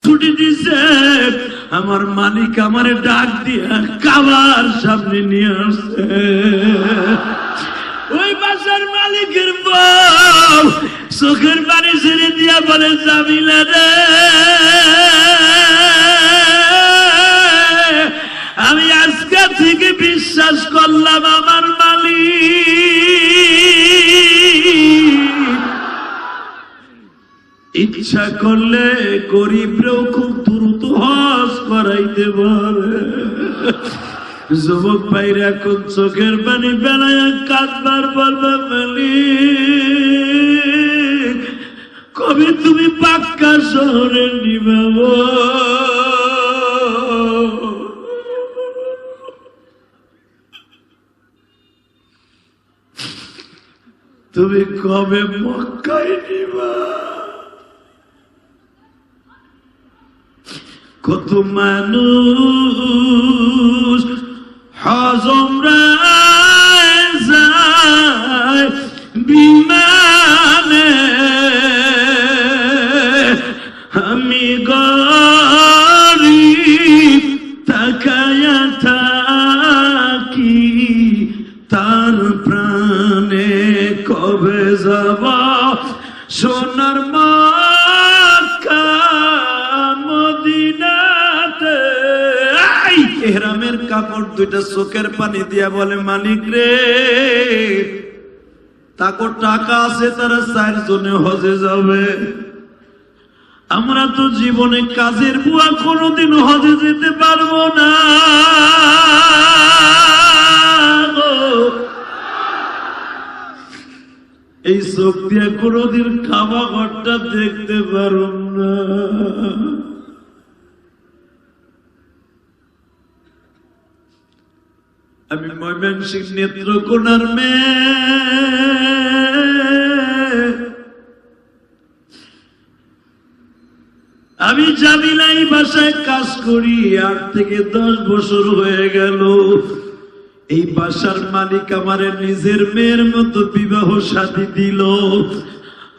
ছুটি দিছে, আমার মালিক আমারে ডাক দিয়া কাবার সামনে নিয়ে আসছে। ওই বাসার মালিকের বউ চোখের পানি ছেড়ে দিয়া বলে, জামিলা রে, আমি আজকে থেকে বিশ্বাস করলাম আমার মালিক ইচ্ছা করলে গরিবরেও খুব দ্রুত হজ করাইতে পারে। যুবক ভাইরা এখন চোখের পানি বেলায় কাঁদবার বলবে, মালিক কবে তুমি পাক্কা শহরে নিবে? তুমি কবে মক্কায় নিবা? কত মানুষ হজ উমরায় যায় বিমানে, আমি গরিব তাকায়া থাকি তার প্রাণে। কবে যাব সোনার মক্কা মদিনাতে? ইহরামের কাপড় দুইটা চোখের পানি দিয়া বলে, মালিক রে, তাকে টাকা আছে, তারা 4 জনে হজে যাবে, আমরা তো জীবনে কাজের বুয়া কোনোদিন হজে যেতে পারবো না। এই চোখ দিয়ে কোনোদিন খাওয়া ঘরটা দেখতে পারব না। আমি ময়মনসিংহ নেত্রকোনার মেয়ে, আমি জামিলাই বাসায় কাজ করি, 8 থেকে 10 বছর হয়ে গেল। এই বাসার মালিক আমারে নিজের মেয়ের মতো বিবাহ শাদী দিল।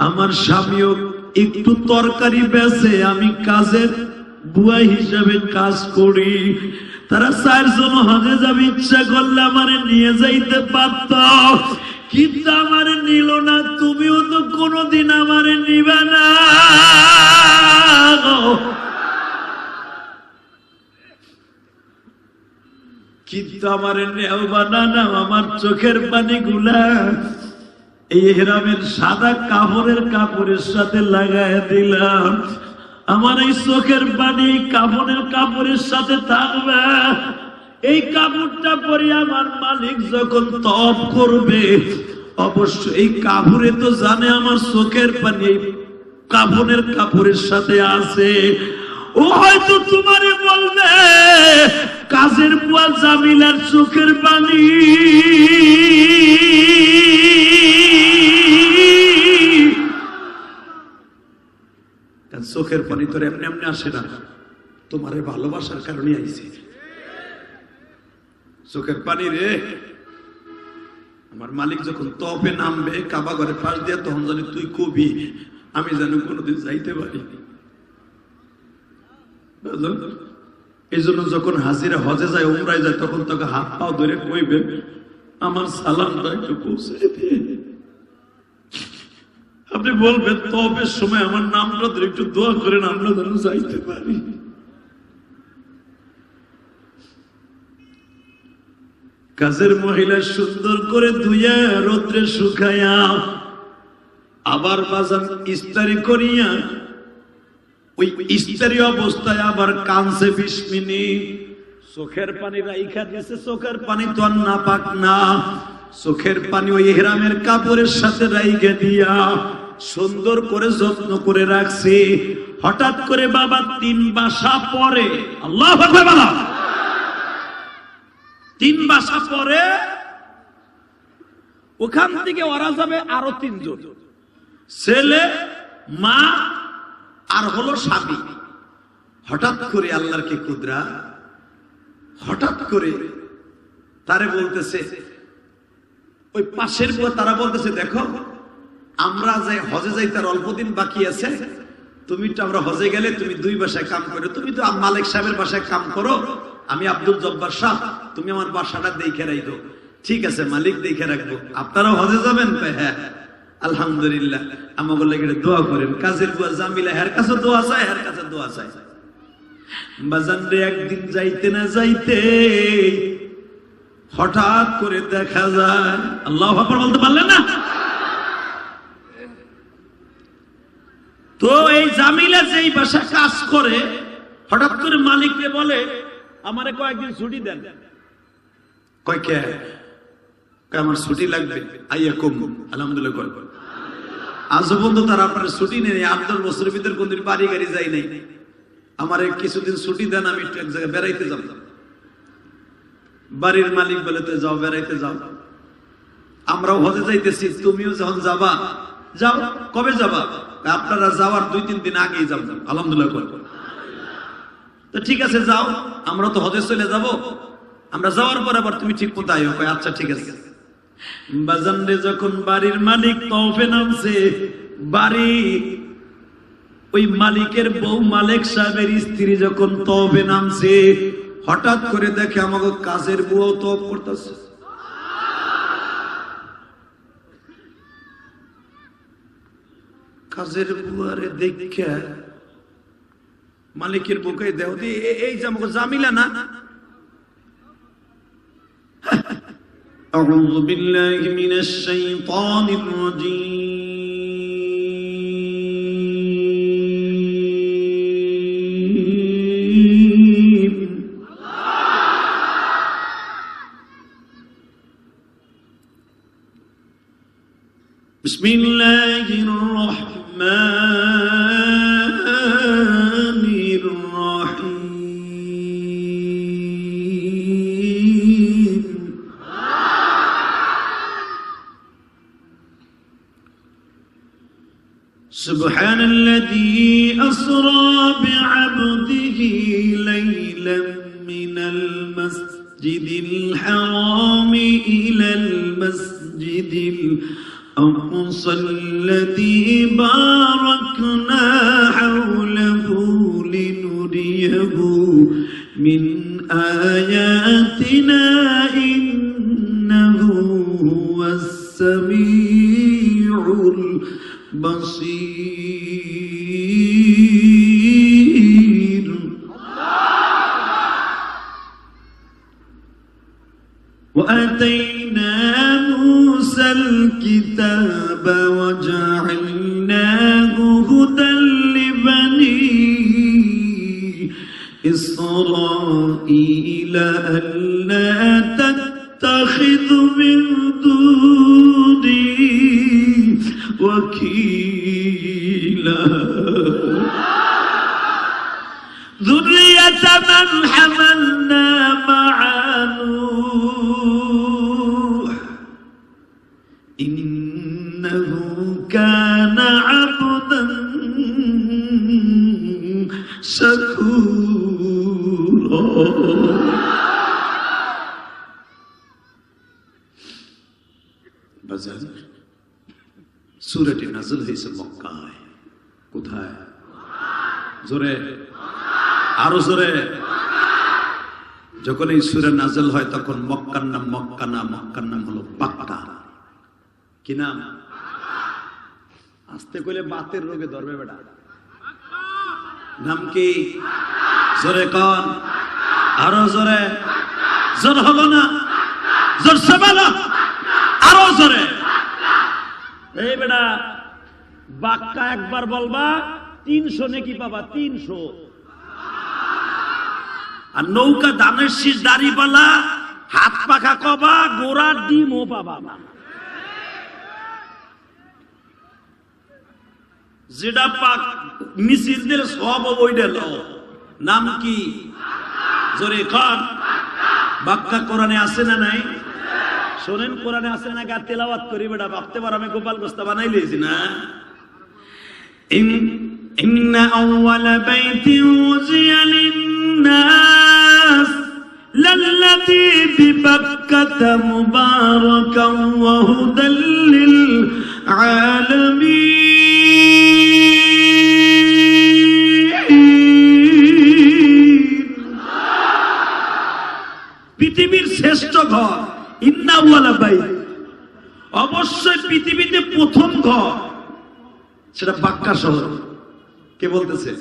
আমার স্বামীও একটু তরকারি বেচে, আমি কাজের বুয়া হিসাবে কাজ করি। তারা 4 জন হজে যাবে, ইচ্ছা করলে আমারে নিয়ে যাইতে পারত, কিন্তু আমারে নিল না। তুমিও তো কোনোদিন আমারে নিবে না। কিন্তু আমারে নেও বানানা, আমার চোখের পানি গুলা এই ইহরামের সাদা কাপড়ের সাথে লাগায় দিলাম। আমার এই চোখের পানি কাপড়ের সাথে থাকবে। এই কাপড়টা পরে আমার মালিক যখন তওয়াফ করবে, অবশ্য এই কাপড়ে তো জানে আমার চোখের পানি কাপড়ের সাথে আছে। ও হয়তো তোমারে বলবে, কাজের বুয়া জামিলার চোখের পানি চোখের পানি তোর এমনি এমনি আসে না, তোমারে ভালোবাসার কারণে আইছে। চোখের পানি রে, আমার মালিক যখন তবে নামবে কাবা ঘরে পাশ দিয়ে, তখন জানি তুই কবি, আমি যেন কোনোদিন যাইতে পারি। এই জন্য যখন হাজিরা হজে যায়, উমরায় যায়, তখন তোকে হাত পাও ধরে কইবে, আমার সালামটা একটু পৌঁছে দিয়ে। আপনি বলবেন, তবে সময় আমার নামটা ধরে একটু দোয়া করেন, আমরা যেন যাইতে পারি। কাজের মহিলা সুন্দর করে ধুইয়া রোদ্রে শুকাইয়া আবার বাজার ইস্তারি করিয়া, ওই ইস্তারি অবস্থায় আবার কানছে 20 মিনিট। চোখের পানি রাইখা দিয়েছে। চোখের পানি তো আর নাপাক না, চোখের পানি ওই ইহরামের কাপড়ের সাথে রাইখা দিয়া সুন্দর করে যত্ন করে রাখছি। হঠাৎ করে বাবা 3 বাসা পরে, আল্লাহু আকবার বলো, 3 বাসা পরে ওখান থেকে ওরা যাবে আরো 3 জন, ছেলে, মা আর হলো স্বামী। হঠাৎ করে আল্লাহর কি কুদরা, হঠাৎ করে তারে বলতেছে, ওই পাশের বুয়া তারা বলতেছে, দেখো আমরা যে হজে যাই তার অল্প দিন বাকি আছে, তুমি তো আমরা হজে গেলে তুমি দুই বাসায় কাম করো, তুমি তো মালিক সাহেবের বাসায় কাম করো, আমি আব্দুল জব্বার সাহেব, তুমি আমার বাসাটা দেখে রাখো। ঠিক আছে মালিক দেখে রাখবো। আপনারাও হজে যাবেন? হ্যাঁ। আলহামদুলিল্লাহ, আমাকে লেগে দোয়া করেন। কাজের বুয়া জামিলা হের কাছে দোয়া চাই, হের কাছে দোয়া চাই। বাজান রে, একদিন যাইতে না যাইতে হঠাৎ করে দেখা যায়, আল্লাহু আকবার বলতে পারলেন না? তো এই জামিলা যেই বাসা কাজ করে, হঠাৎ করে মালিককে বলে আমারে কয়েকদিন ছুটি দেন। কয় কে? আমার ছুটি লাগবে। আইয়া কম আলহামদুলিল্লাহ কয়। আজ পর্যন্ত তারা আপনার ছুটি নেই, 8-10 বছরের ভিতরে কোনদিন বাড়ি গাড়ি যাই নাই। আমার কিছুদিন ছুটি দেন, আমি একটু এক জায়গায় বেড়াইতে যাব। বাড়ির মালিক বলে তো যাও, বেড়াইতে যাও। আমরাও হজে যাইতেছি, তুমিও যখন যাবা যাও। কবে যাবা? আপনারা যাওয়ার 2-3 দিন আগেই যাবেন। আলহামদুলিল্লাহ কয়। তো ঠিক আছে যাও, আমরা তো হজে চলে যাব, আমরা যাওয়ার পর আবার তুমি ঠিক মতো আইও। কয় আচ্ছা ঠিক আছে। বাজান রে, যখন বাড়ির মালিক তওফে নামছে, বাড়ি ওই মালিকের বউ মালিক সাহেবের স্ত্রী যখন তওফে নামছে, হঠাৎ করে দেখে আমাকে কাজের বুয়াও তওফ করতেছে। কাজের বুয়ারে দেখে মালিকের বুকে দেও দি, এই যে আমাকে জামিলা না? أعوذ بالله من الشيطان الرجيم بسم الله الرحمن الرحيم سبحان الذي أسرى بعبده ليلا من المسجد الحرام إلى المسجد الأقصى الذي باركنا حوله لنريه من آياتنا إنه هو السميع البصير وآتينا موسى الكتاب وجعلناه هدى لبني إسرائيل ألا تتخذ من دوني وكيلا ذرية من حملنا مع نوح إنه كان عبدا شكورا বাজার সূরাটি নাযিল হয়েছে মক্কায়। কোথায়? জোরে, আরো জোরে। যখন এই সূরা নাযিল হয় তখন মক্কার নাম মক্কা না, মক্কার নাম হলো বাক্কা। কি নাম? আস্তে কইলে বাতের রোগে ধরবে বেটা। নাম কি? জোরে কন, আরো জোরে। জোর হলো না? জোর সে বলো, আরো জোরে। এই বেটা, বাক্কা একবার বলবা 300 নেকি পাবা, 300। আর নৌকা ধানের শীষ দাড়ি পালা হাত পাখা কবা, গোড়ার ডিমও পাবা। যেটা পাক মিছিল দিলে সব ওইটা লো। নাম কি? জোরে কন। বাক্কা কোরআনে আছে না নাই? শোনেন, কোরআনে আছে না? গা তেলাওয়াত করি বেটা, ভাবতে পারো আমি গোপাল গোস্তা বানাই লিয়েছি না। إن أول بيت وزي للناس للذي ببكة مباركا وهدى للعالمين শ্রেষ্ঠ ঘর, ইন্নাওয়ালা বাইত, অবশ্যই পৃথিবীতে প্রথম ঘর সেটা বাক্কা শহর। কে বলতেছে?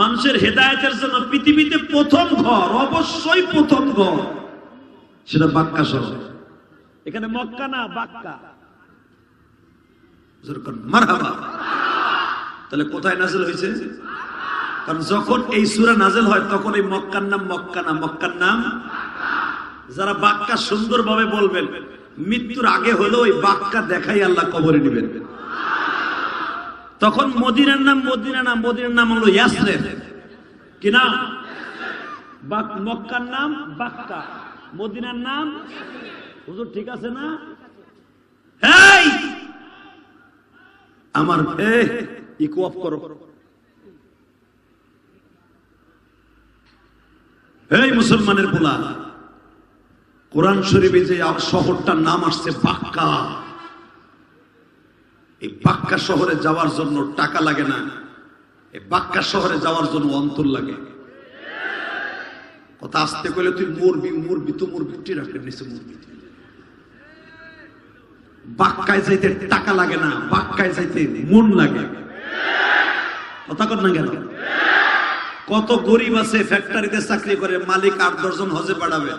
মানুষের হেদায়েতের জন্য পৃথিবীতে প্রথম ঘর, অবশ্যই প্রথম ঘর সেটা বাক্কা শহর। এখানে মক্কা না বাক্কা। মারহাবা। তাহলে কোথায় নাযিল হয়েছে? কারণ যখন এই সূরা নাযিল হয় তখন এই মক্কার নাম মক্কা না, মক্কার নাম। যারা বাক্কা সুন্দরভাবে বলবেন, মৃত্যুর আগে হলো ওই বাক্কা দেখাই আল্লাহ কবরে নেবেন। তখন মদিনার নাম মদিনা না, মদিনার নাম হলো ইয়াসরিব। কি নাম? মক্কার নাম বাক্কা, মদিনার নাম। হুজুর ঠিক আছে না? এই আমার ইকো অফ করো। এই মুসলমানের পোলা, কোরআন শরীফে যে শহরটার নাম আসছে বাক্কা, এই বাক্কা শহরে যাওয়ার জন্য টাকা লাগে না, এই বাক্কা শহরে যাওয়ার জন্য অন্তর লাগে। কথা আসতে কইলে তুই মরবি, মরবি তো মরবি, রাখের নিচে মরবি। বাক্কায় যাইতে টাকা লাগে না, বাক্কায় যাইতে মন লাগে। কথা কর না কেন? কত গরিব আছে ফ্যাক্টরিতে চাকরি করে, মালিক 8-10 জন হজে পাঠাবে,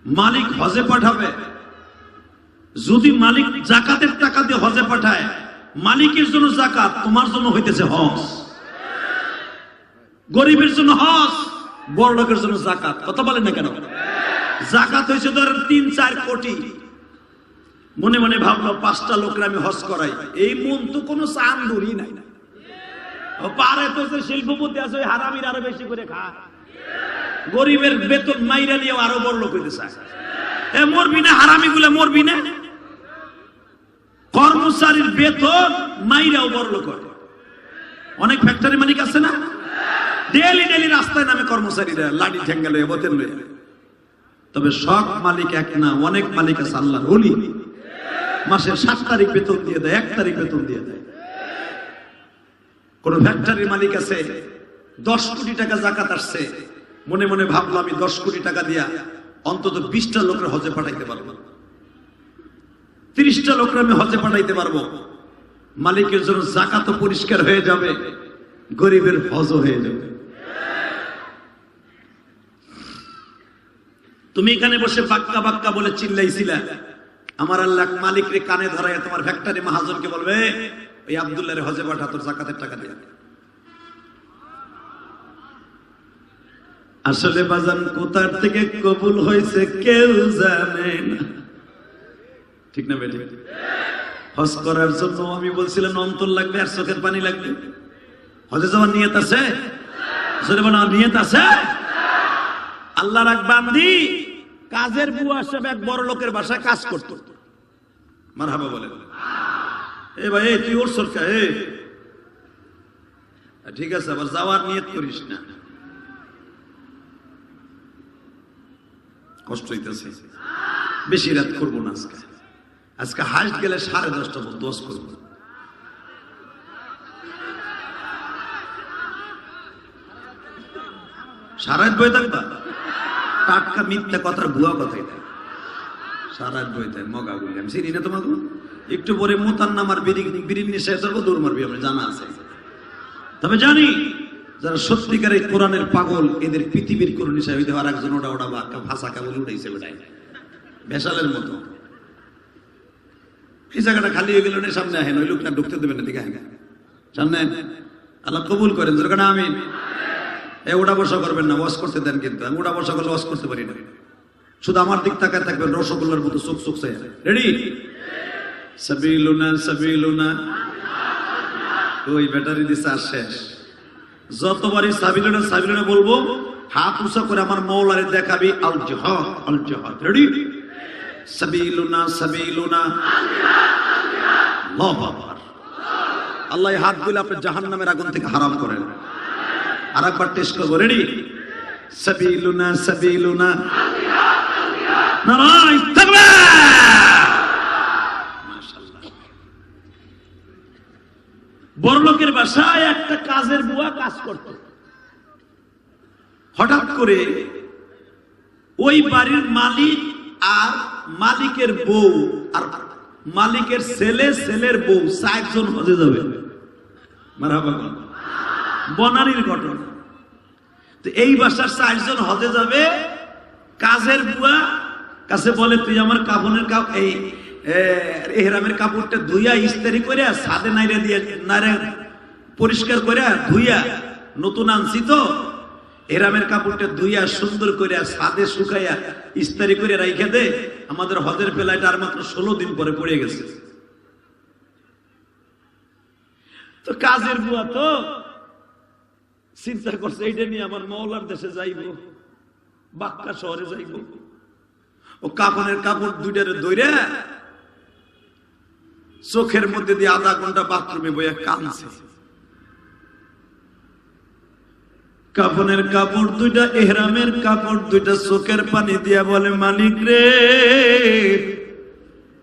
মালিক হজে পাঠাবে। যদি মালিক জাকাতের টাকা দিয়ে হজে পাঠায়, মালিকের জন্য জাকাত, তোমার জন্য হইতেছে হজ। গরিবের জন্য হজ, বড় লোকের জন্য জাকাত। কথা বলেন না কেন? জাকাত হয়েছে ধরেন 3-4 কোটি, মনে মনে ভাবলো 5টা লোকের আমি হজ করাই, এই মন তো কোনো চান্দুরি নাই। পারে তো শিল্পপতি আছে, ওই হারামির আরো বেশি করে খায়। গরিবের বেতন মাইরা নিয়ে আরো বড় লোক হইতে চায়। মরবি না হারামি গুলা, মরবি না। কর্মচারীর বেতন মাইরাও বড় লোক হয়। অনেক ফ্যাক্টরি মালিক আছে না, ডেলি ডেলি রাস্তায় নামে কর্মচারীরা লাঠি ঠেঙ্গা লয়ে বোতল লয়ে। তবে সব মালিক এক না, অনেক মালিক আছে আল্লাহর ওলি, মাসের 7 তারিখ বেতন দিয়ে দেয়, 1 তারিখ বেতন দিয়ে দেয়। কোন ফ্যাক্টরির মালিক আছে 10 কোটি টাকা জাকাত আসছে, মনে মনে ভাবলো আমি 10 কোটি টাকা দিয়া অন্তত 20টা লোকের হজে পাঠাইতে পারবো, 30টা লোকের আমি হজে পাঠাইতে পারবো। মালিকের জন্য জাকাত পরিষ্কার হয়ে যাবে, গরিবের হজও হয়ে যাবে। তুমি এখানে বসে বাক্কা বাক্কা বলে চিল্লাইছিলা, আমার আল্লাহ মালিক রে কানে ধরায় তোমার ফ্যাক্টরি মহাজনকে বলবে, ওই আব্দুল্লাহ রে হজে পাঠা, তোর জাকাতের টাকা দিয়ে। আসলে বাজান কোথার থেকে কবুল হয়েছে কেউ জানে না, ঠিক না বেটি? হজ করার জন্য আমি বলছিলাম অন্তর লাগবে আর চোখের পানি লাগবে। হজে যাওয়ার নিয়ত আছে? নিয়ত আছে? আল্লাহর এক বান্দি কাজের বুয়া হিসেবে এক বড় লোকের বাসায় কাজ করত। মারহাবা বলেন। এ ভাই তুই ওর সরকার, ঠিক আছে, আবার যাওয়ার নিয়ত করিস না, কষ্ট হইতেছে। বেশি রাত করবো না আজকে, আজকে হাইস্ট গেলে 10:30 পর্যন্ত ওয়াজ করবো। সারা রাত বয়ে থাকবা? টাটকা মিথ্যা কথার ভুয়া কথা এটা। সারা রাত বয়ে থাকে মগা গুলি, আমি চিনি না তোমাকে। একটু পরে মোতার নাম আর বিড়ির নিশায় ধরবো, দৌড় মারবি, আমরা জানা আছে। তবে জানি যারা সত্যিকার এই কোরআনের পাগল, এদের পৃথিবীর কোন নিশায় হইতে আর একজন ওটা ওটা ভাষা কেবল উঠাইছে, ওটাই বেশালের মতো। এই জায়গাটা খালি হয়ে গেল, সামনে আহেন, ওই লোকটা ঢুকতে দেবেন না, দিকে সামনে। আল্লাহ কবুল করেন, যেখানে আমি ওটা বসা করবেন না, ওয়াশ করতে দেন। কিন্তু আমি ওটা বসা করলে ওয়াশ করতে পারি না, শুধু আমার দিক তাকায় থাকবেন রসগোল্লার মতো চোখ চোখ চাই। রেডি? সাবিলুনা সাবিলুনা, ওই ব্যাটারি দিছে আর শেষ। যতবারই সাবিলুনা সাবিলুনা বলবো, হাত উঁচা করে আমার মৌলারে দেখাবি আল জিহাদ আল জিহাদ। রেডি? সাবিলুনা সাবিলুনা, আল্লাহু আকবার। আল্লাহ এই হাতগুলো আপনি জাহান্নামের আগুন থেকে হারাম করেন। আর একবার টেস্ট করবো। রেডি? সাবিলুনা সাবিলুনা, নারায়ে তাকবীর। মাশাআল্লাহ। বড় লোকের বাসায় একটা কাজের বুয়া কাজ করত। হঠাৎ করে ওই বাড়ির মালিক আর মালিকের বউ আর মালিকের ছেলে ছেলের বউ 4 জন হজে যাবে। মারহাবা। বনানীর ঘটনা। তো এই বাসার 4 জন হজে যাবে। কাজের বুয়া কাছে বলে, তুই আমার কাফনের এই এহরামের কাপড়টা ধুইয়া ইস্তারি করে ছাদে নাইরা দিয়ে নাইরা পরিষ্কার করে ধুইয়া, নতুন আনছি তো, এহরামের কাপড়টা ধুইয়া সুন্দর করে ছাদে শুকাইয়া ইস্তারি করে রাইখা দে, আমাদের হজের ফ্লাইট আর মাত্র 16 দিন পরে পড়ে গেছে। তো কাজের বুয়া তো চিন্তা করছে, এইটা নিয়ে আমার মওলার দেশে যাইব, বাক্কা শহরে যাইব। ও কাফনের কাপড় দুইটারে ধইরা চোখের মধ্যে দিয়ে আধা ঘন্টা বাথরুমে বইয়া কাঁদছে। কাফনের কাপড় দুইটা, এহরামের কাপড় দুইটা চোখের পানি দিয়া বলে, মালিক রে,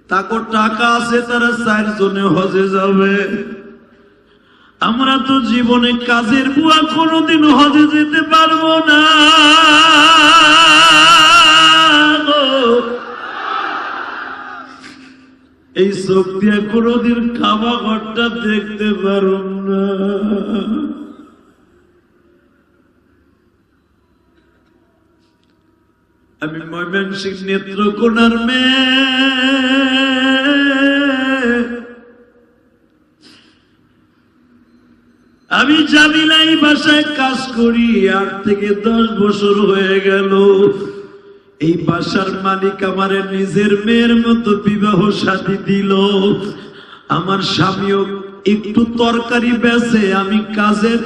তাকে টাকা আছে, তারা 4 জনে হজে যাবে, আমরা তো জীবনে কাজের বুয়া কোনোদিন হজে যেতে পারবো না। এই চোখ দিয়ে কোনোদিন খাওয়া ঘরটা দেখতে পারব না। আমি ময়মনসিংহ নেত্রকোনার মেয়ে, আমি জামিলাই বাসায় কাজ করি, 8 থেকে 10 বছর হয়ে গেল। এই বাসার মালিক আমারে নিজের মেয়ের মতো বিবাহ শাদী দিল। আমার স্বামীও একটু তরকারি বেচে, আমি কাজের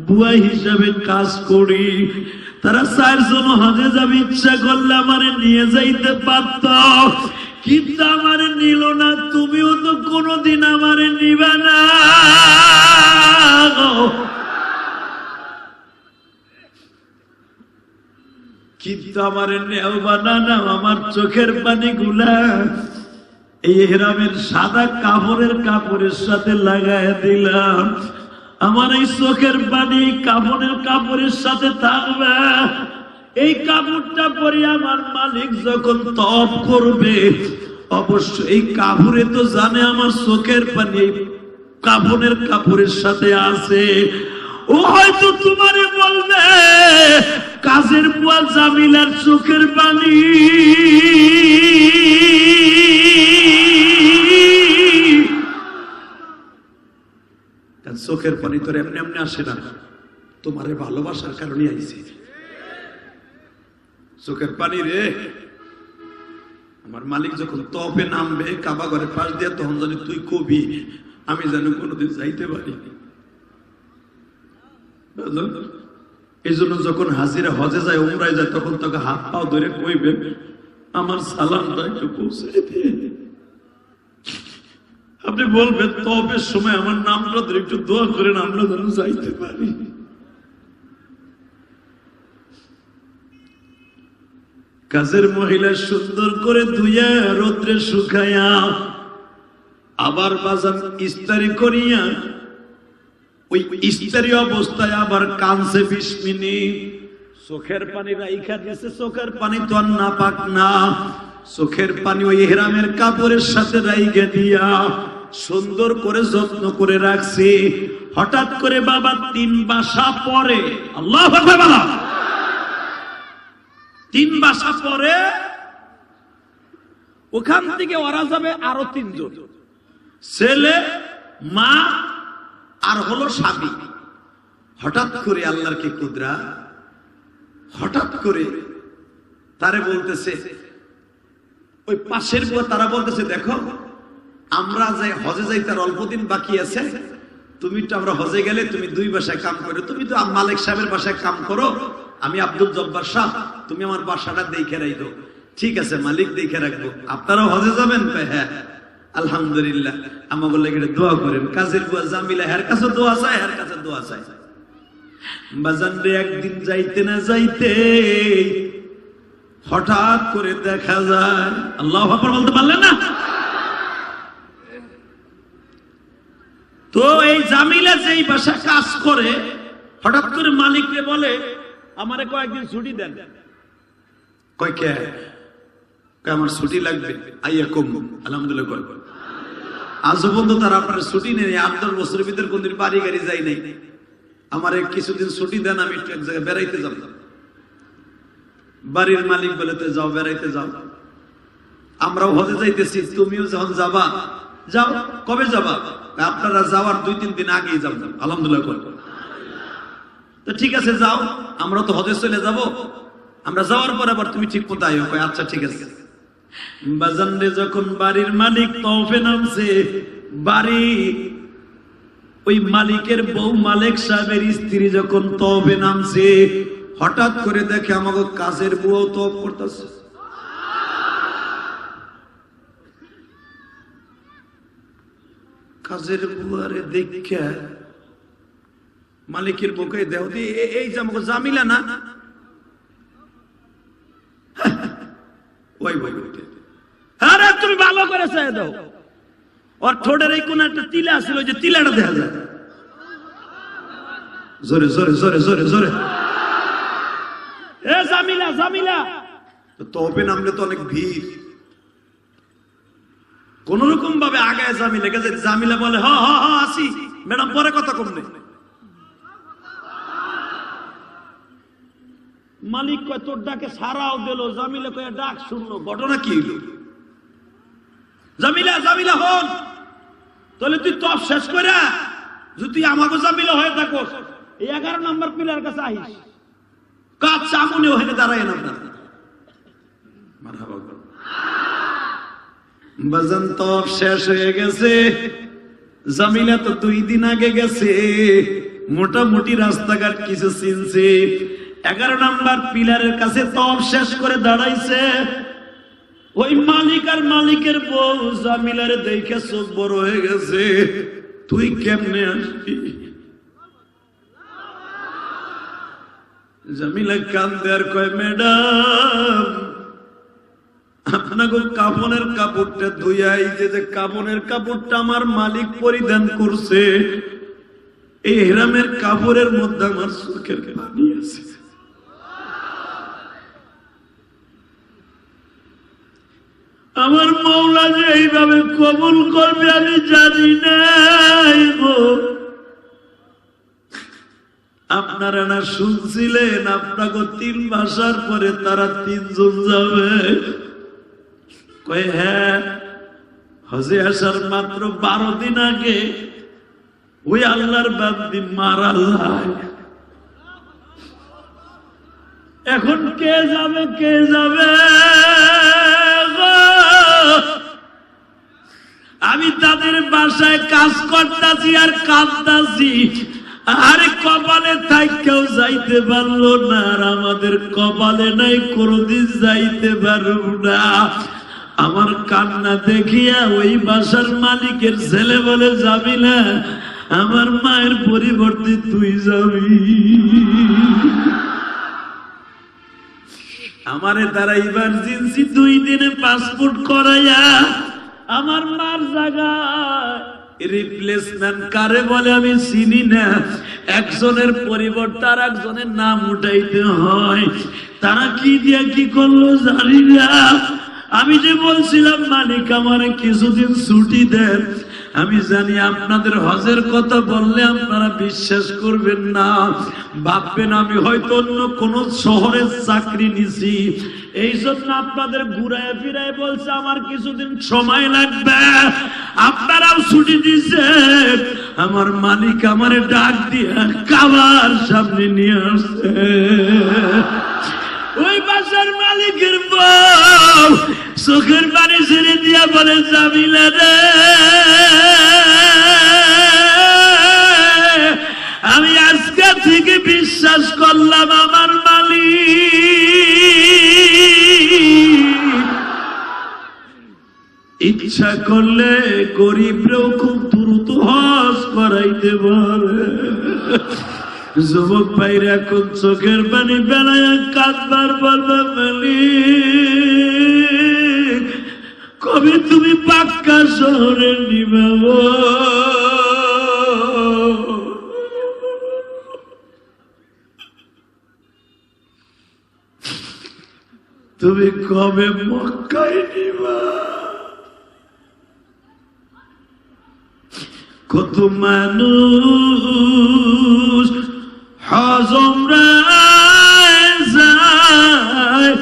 বুয়া হিসাবে কাজ করি। তারা 4 জন হজে যাবে, ইচ্ছা করলে আমারে নিয়ে যাইতে পারত, কিন্তু আমারে নিল না। তুমিও তো কোনোদিন আমারে নিবে না। কিন্তু আমারে নেও বানানা, আমার চোখের পানি গুলা এই এহরামের সাদা কাপড়ের সাথে লাগায় দিলাম। আমার এই চোখের পানি কাফনের কাপড়ের সাথে থাকবে। এই কাপড়টা পরে আমার মালিক যখন তপ করবে, অবশ্য এই কাপড়ে তো জানে আমার চোখের পানি কাফনের কাপড়ের সাথে আছে। ও হয়তো তোমারে বলবে, কাজের বুয়া জামিলার চোখের পানি চোখের পানি তোর এমনি এমনি আসে না, তোমারে ভালোবাসার কারণে আইছে। চোখের পানি রে, আমার মালিক যখন তপে নামবে কাবা ঘরের পাশ দিয়ে, তখন জানি তুই কবি, আমি যেন কোনোদিন যাইতে পারি। এই জন্য যখন হাজিরা হজে যায়, উমরায় যায়, তখন তোকে হাত পাও ধরে কইবেন, আমার সালামটা একটু পৌঁছে দিয়ে। আপনি বলবেন, তবের সময় আমার নামটা ধরে একটু দোয়া করেন, আমরা যেন যাইতে পারি। কাজের মহিলা সুন্দর করে ধুইয়া রোদ্রে শুকাইয়া আবার বাজার ইস্তারি করিয়া, ওই ইস্তারি অবস্থায় আবার কানছে 20 মিনিট। চোখের পানি রাইখা দিয়েছে। চোখের পানি তো আর না পাক না, চোখের পানি ওই ইহরামের কাপড়ের সাথে রাইখা দিয়া সুন্দর করে যত্ন করে রাখছি। হঠাৎ করে বাবা 3 বাসা পরে, আল্লাহু আকবার বলা, 3 বাসা পরে ওখান থেকে ওরা যাবে আরো 3 জন, ছেলে, মা আর হলো স্বামী। হঠাৎ করে আল্লাহর কি কুদরা, হঠাৎ করে তারে বলতেছে, ওই পাশের বুয়া তারা বলতেছে, দেখো আমরা যাই হজে যাই, তার অল্প দিন বাকি আছে, তুমি তো আমরা হজে গেলে তুমি 2 বাসায় কাম করো, তুমি তো মালিক সাহেবের বাসায় কাম করো, আমি আব্দুল জব্বার সাহেব, তুমি আমার বাসাটা দেখে রাখো। ঠিক আছে মালিক, দেখে রাখবো। আপনারাও হজে যাবেন? হ্যাঁ। আলহামদুলিল্লাহ। আমা বললে দোয়া করেন। কাজের বুয়া জামিলা হের কাছে দোয়া চায়, হের কাছে দোয়া চায়। বাজান রে, একদিন যাইতে না যাইতে হঠাৎ করে দেখা যায়, আল্লাহু আকবার বলতে পারলেন না? তো এই জামিলা যেই বাসা কাজ করে, হঠাৎ করে মালিককে বলে, আমারে কয়েকদিন ছুটি দেন। কয় কে? আমার ছুটি লাগবে। আইয়া কম আলহামদুলিল্লাহ কয়। আজও পর্যন্ত তারা আপনার ছুটি নেই। 8-10 বছরের ভিতরে কোনদিন বাড়ি গাড়ি যাই নাই। আমার কিছুদিন ছুটি দেন, আমি একটু এক জায়গায় বেড়াইতে যাব। বাড়ির মালিক বলে তো যাও, বেড়াইতে যাও। আমরাও হজে যাইতেছি, তুমিও যখন যাবা যাও। কবে যাবা? আপনারা যাওয়ার 2-3 দিন আগেই যাও। আলহামদুলিল্লাহ কয়। তো ঠিক আছে যাও, আমরা তো হজে চলে যাব। আমরা যাওয়ার পর আবার তুমি ঠিক মতো আইও। কয় আচ্ছা ঠিক আছে। বাজানরে যখন বাড়ির মালিক তওফে নামছে, বাড়ি ওই মালিকের বউ মালিক সাহেবের স্ত্রী যখন তওফে নামছে, হঠাৎ করে দেখে আমাকে কাজের বউ তওফ করতেছে। কাজের বুয়ারে দেখে মালিকের বউকে দেও দি, এই যে আমাকে জামিলা না? ওই বই বইতে, আরে তুমি ভালো করে চাই দাও। ওর ঠোঁটের এই কোন একটা তিলা ছিল, যে তিলাটা দেখা যায়। জোরে জোরে জোরে জোরে জোরে, এ জামিলা জামিলা। তবে নামলে তো অনেক ভিড়। কোন রকম ভাবে আগায় জামিলা গেছে। জামিলা বলে হ হ হ আসি ম্যাডাম, পরে কথা কমনে। মালিক কয় তোর ডাকে সারাও দিল। জামিলা কয় ডাক শুনলো, ঘটনা কি হইল? জামিলা জামিলা হন, তাহলে তুই তফ শেষ করে যদি আমাকে জামিলা হয়ে থাকো, এই 11 নম্বর পিলার কাছে আহিস। কাজ সামনে ওখানে দাঁড়ায় না। মারহাবা। বাজান তফ শেষ হয়ে গেছে। জামিলা তো 2 দিন আগে গেছে, মোটামুটি রাস্তাঘাট কিছু চিনছে। 11 নম্বর পিলারের কাছে তফ শেষ করে দাঁড়াইছে। ওই মালিক আর মালিকের বউ জামিলারে দেখে চোখ বড় হয়ে গেছে। তুই কেমনে আসবি? জামিলা কান্দে আর কয় ম্যাডাম, আপনাকে কাফনের কাপড়টা ধুইয়াই যে কাফনের কাপড়টা আমার মালিক পরিধান করছে, এই ইহরামের কাপড়ের মধ্যে আমার চোখের পানি আছে। আমার মওলা যে এইভাবে কবুল করবে আমি জানি না। আপনারা না শুনছিলেন আপনাকে 3 মাসের পরে তারা 3 জন যাবে? কয় হ্যাঁ, হজে আসার মাত্র 12 দিন আগে ওই আল্লাহর বান্দি মারা যায়। এখন কে যাবে কে যাবে? আমি তাদের বাসায় কাজ করতেছি আর কাঁদতাছি। আরে কপালে থাকেও যাইতে পারলো না, আর আমাদের কপালে নাই, কোনদিন যাইতে পারব না। আমার কান্না দেখিয়া ওই বাসার মালিকের ছেলে বলে যাবি না, আমার মায়ের পরিবর্তে তুই যাবি। আমারে তারা ইমার্জেন্সি 2 দিনে পাসপোর্ট করাইয়া আমার মার জায়গায় রিপ্লেসমেন্ট কারে বলে আমি চিনি না, একজনের পরিবর্তে আর একজনের নাম উঠাইতে হয়। তারা কি দিয়া কি করলো জানি না। আমি যে বলছিলাম মালিক আমারে কিছুদিন ছুটি দেন, আমি জানি আপনাদের হজের কথা বললে আপনারা বিশ্বাস করবেন না, ভাববেন আমি হয়তো অন্য কোন শহরের চাকরি নিছি, এই জন্য আপনাদের ঘুরায় ফিরায় বলছে আমার কিছুদিন সময় লাগবে, আপনারাও ছুটি দিচ্ছেন। আমার মালিক আমারে ডাক দিয়ে কাবার সামনে নিয়ে আসছে। ওই বাসার মালিকের বউ চোখের পানি ছেড়ে দিয়া বলে জামিলা রে, আমি আজকে থেকে বিশ্বাস করলাম আমার মালিক ইচ্ছা করলে গরিবরেও খুব দ্রুত হজ করাইতে পারে। যুবক ভাইরা এখন চোখের পানি বেলায় কাঁদবার বলবে মালিক কবে তুমি পাক্কা শহরে নিবে? তুমি কবে মক্কায় নিবা? কত মানুষ হজমরা যায়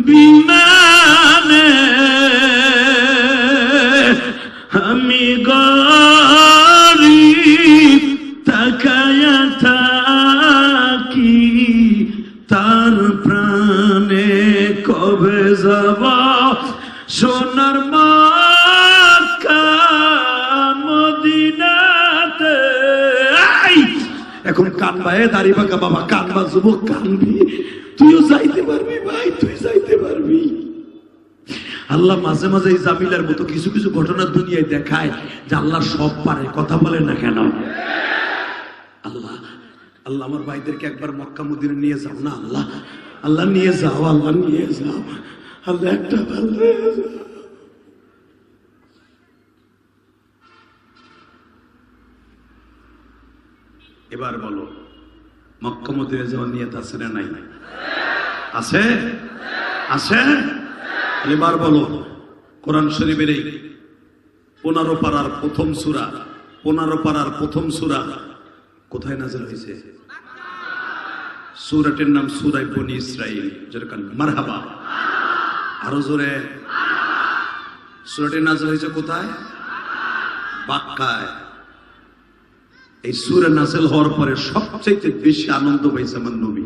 বিমানে, আমি গরিব তাকায়া থাকি তার প্রাণে। কবে যাব সোনার মক্কা মদিনাতে? এখন কানবা, দাড়ি পাকা বাবা কানবা, যুবক কানবি, তুইও যাইতে পারবি ভাই, তুই যাইতে পারবি। আল্লাহ মাঝে মাঝে এই জামিলার মতো কিছু কিছু ঘটনা দুনিয়ায় দেখায় যে আল্লাহ সব পারে, কথা বলে না কেন? আল্লাহ আল্লাহ আমার ভাইদেরকে একবার মক্কা মদিনা নিয়ে যাও না আল্লাহ, আল্লাহ নিয়ে যাও, আল্লাহ নিয়ে যাও, আল্লাহ একটা ভালো নিয়ে যাও। এবার বলো মক্কা মদিনা যাওয়ার নিয়ত আছে না নাই? আছে, আছে। এবার বলো কোরআন শরীফের এই 15 পারার প্রথম সূরা, 15 পারার প্রথম সূরা কোথায় নাযিল হয়েছে? সূরাটির নাম সূরা বনী ইসরাঈল। যেরকম মারহাবা, আরো জোরে। সূরাটি নাযিল হয়েছে কোথায়? মক্কায়। এই সূরা নাযিল হওয়ার পরে সবচেয়ে বেশি আনন্দ পাইছে আমার নবী,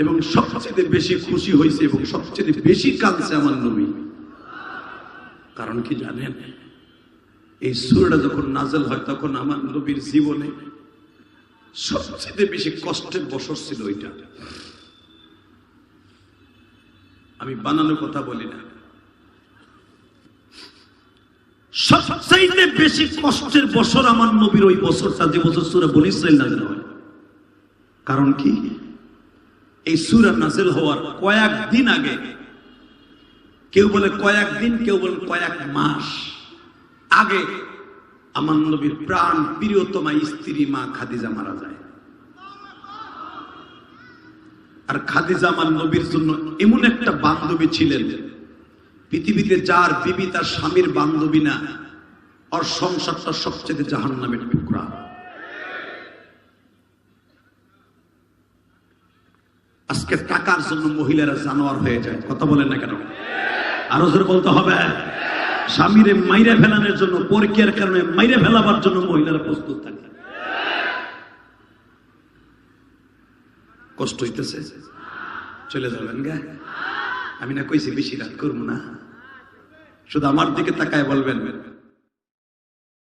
এবং সবচেয়ে বেশি খুশি হয়েছে এবং সবচেয়ে বেশি কাঁদছে আমার নবী। কারণ কি জানেন? এই সূরাটা যখন নাযিল হয় তখন আমার নবীর জীবনে সবচেয়ে বেশি কষ্টের বছর ছিল ওইটা। আমি বানানোর কথা বলি না, সবচেয়ে বেশি কষ্টের বছর আমার নবীর ওই বছরটা, যে বছর সূরা বনী ইসরাঈল নাযিল হয়। কারণ কি? এই সূরা নাযিল হওয়ার কয়েকদিন আগে, কেউ বলে কয়েকদিন, কেউ বলে কয়েক মাস আগে আমার নবীর প্রাণ প্রিয়তমা স্ত্রী মা খাদিজা মারা যায়। আর খাদিজা আমার নবীর জন্য এমন একটা বান্ধবী ছিলেন, পৃথিবীতে যার বিবি তার স্বামীর বান্ধবী না, আর সংসারটা সবচেয়ে জাহান্নামের টুকরা। আজকে টাকার জন্য মহিলারা জানোয়ার হয়ে যায়, কথা বলেন না কেন? আরো জোরে বলতে হবে। স্বামীরে মাইরে ফেলানোর জন্য, পরকীয়ার কারণে মাইরে ফেলাবার জন্য মহিলারা প্রস্তুত থাকে। কষ্ট হইতেছে, চলে যাবেন গা। আমি না কইছি বেশি রাত করবো না, শুধু আমার দিকে তাকায় বলবেন